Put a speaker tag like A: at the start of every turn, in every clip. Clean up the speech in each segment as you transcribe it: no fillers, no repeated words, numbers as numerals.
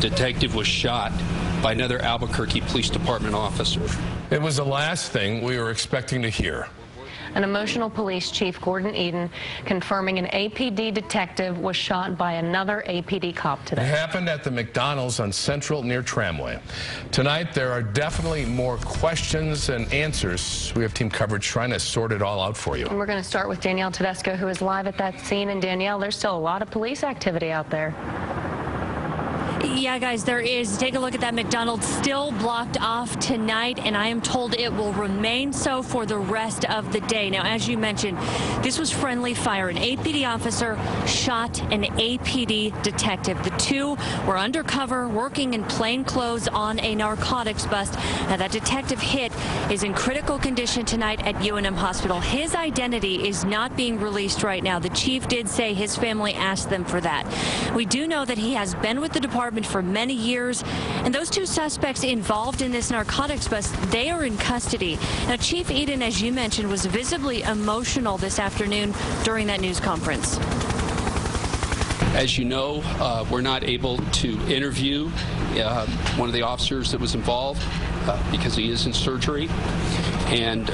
A: detective was shot by another Albuquerque Police Department officer.
B: It was the last thing we were expecting to hear.
C: An emotional police chief, Gorden Eden, confirming an APD detective was shot by another APD cop today.
B: It happened at the McDonald's on Central near Tramway. Tonight, there are definitely more questions than answers. We have team coverage trying to sort it all out for you.
C: And we're going to start with Danielle Tedesco, who is live at that scene. And Danielle, there's still a lot of police activity out there.
D: Yeah, guys, there is. Take a look at that McDonald's, still blocked off tonight, and I am told it will remain so for the rest of the day. Now, as you mentioned, this was friendly fire. An APD officer shot an APD detective. The two were undercover, working in plain clothes on a narcotics bust. Now, that detective hit is in critical condition tonight at UNM Hospital. His identity is not being released right now. The chief did say his family asked them for that. We do know that he has been with the department for many years, and those two suspects involved in this narcotics bust, they are in custody. Now, Chief Eden, as you mentioned, was visibly emotional this afternoon during that news conference.
A: As you know, we're not able to interview one of the officers that was involved because he is in surgery. And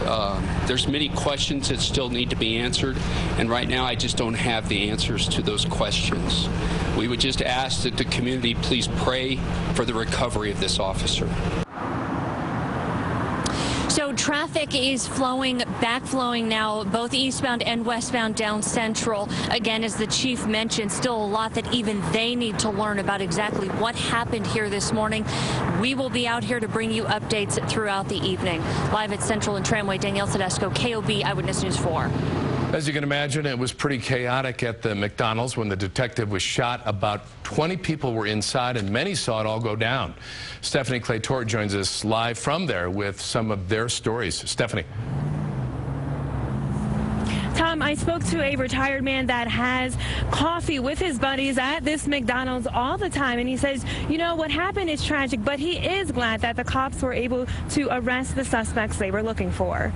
A: there's many questions that still need to be answered. And right now, I just don't have the answers to those questions. We would just ask that the community please pray for the recovery of this officer.
D: So traffic is backflowing now, both eastbound and westbound down Central. Again, as the chief mentioned, still a lot that even they need to learn about exactly what happened here this morning. We will be out here to bring you updates throughout the evening. Live at Central and Tramway, Danielle Tedesco, KOB Eyewitness News 4.
B: As you can imagine, it was pretty chaotic at the McDonald's when the detective was shot. About 20 people were inside, and many saw it all go down. Stephanie Claytor joins us live from there with some of their stories. Stephanie.
E: Tom, I spoke to a retired man that has coffee with his buddies at this McDonald's all the time, and he says, you know, what happened is tragic, but he is glad that the cops were able to arrest the suspects they were looking for.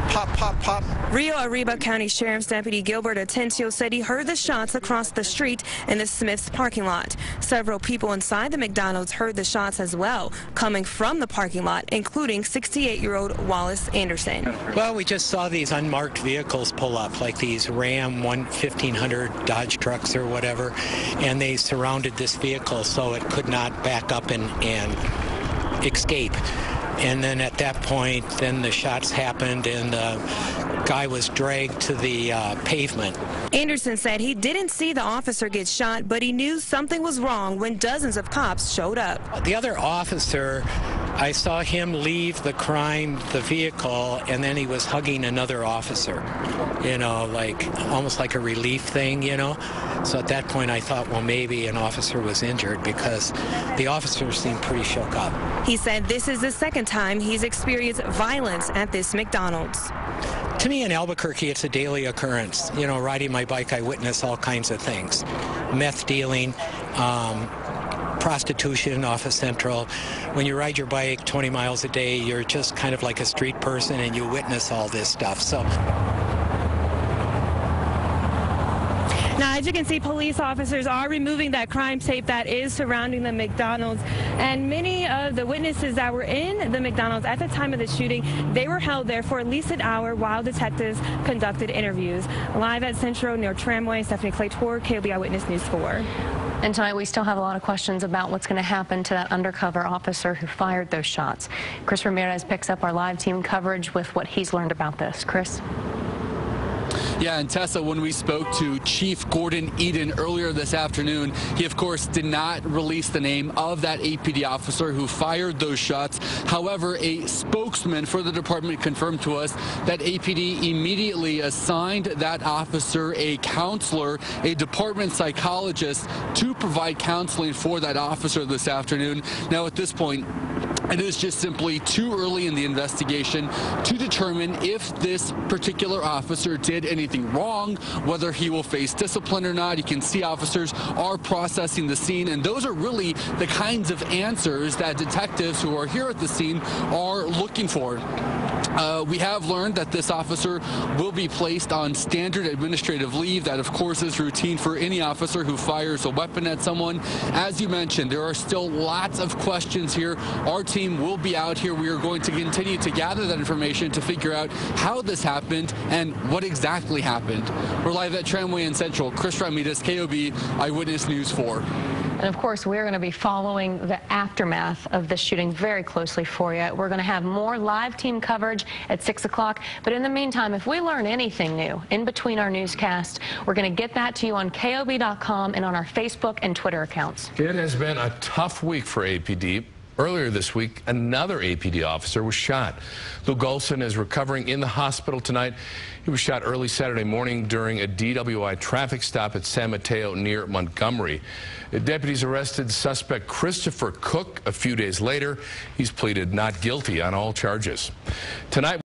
F: Pop, pop, pop.
E: Rio Arriba County Sheriff's Deputy Gilbert Atencio said he heard the shots across the street in the Smith's parking lot. Several people inside the McDonald's heard the shots as well, coming from the parking lot, including 68-year-old Wallace Anderson.
F: Well, we just saw these unmarked vehicles pull up, like these Ram 1500 Dodge trucks or whatever, and they surrounded this vehicle so it could not back up and escape. And then at that point, then the shots happened and the guy was dragged to the pavement.
E: Anderson said he didn't see the officer get shot, but he knew something was wrong when dozens of cops showed up.
F: The other officer, I saw him leave the vehicle, and then he was hugging another officer, you know, like almost like a relief thing, you know. So at that point, I thought, well, maybe an officer was injured because the officer seemed pretty shook up.
E: He said this is the second time he's experienced violence at this McDonald's.
F: To me in Albuquerque, it's a daily occurrence. You know, riding my bike, I witness all kinds of things. Meth dealing, prostitution off of Central. When you ride your bike 20 miles a day, you're just kind of like a street person and you witness all this stuff. So.
E: Now, as you can see, police officers are removing that crime tape that is surrounding the McDonald's. And many of the witnesses that were in the McDonald's at the time of the shooting, they were held there for at least an hour while detectives conducted interviews. Live at Central near Tramway, Stephanie Claytor, KOB Eyewitness News 4.
C: And tonight we still have a lot of questions about what's going to happen to that undercover officer who fired those shots. Chris Ramirez picks up our live team coverage with what he's learned about this. Chris?
G: Yeah, and Tessa, when we spoke to Chief Gorden Eden earlier this afternoon, he, of course, did not release the name of that APD officer who fired those shots. However, a spokesman for the department confirmed to us that APD immediately assigned that officer a counselor, a department psychologist, to provide counseling for that officer this afternoon. Now, at this point, it is just simply too early in the investigation to determine if this particular officer did anything wrong, whether he will face discipline or not. You can see officers are processing the scene, and those are really the kinds of answers that detectives who are here at the scene are looking for. We have learned that this officer will be placed on standard administrative leave. That, of course, is routine for any officer who fires a weapon at someone. As you mentioned, there are still lots of questions here. Our team will be out here. We are going to continue to gather that information to figure out how this happened and what exactly happened. We're live at Tramway in Central. Chris Ramirez, KOB Eyewitness News 4.
C: And of course, we're going to be following the aftermath of this shooting very closely for you. We're going to have more live team coverage at 6 o'clock. But in the meantime, if we learn anything new in between our newscasts, we're going to get that to you on KOB.com and on our Facebook and Twitter accounts.
B: It has been a tough week for APD. Earlier this week, another APD officer was shot. Lou Golson is recovering in the hospital tonight. He was shot early Saturday morning during a DWI traffic stop at San Mateo near Montgomery. The deputies arrested suspect Christopher Cook a few days later. He's pleaded not guilty on all charges. Tonight,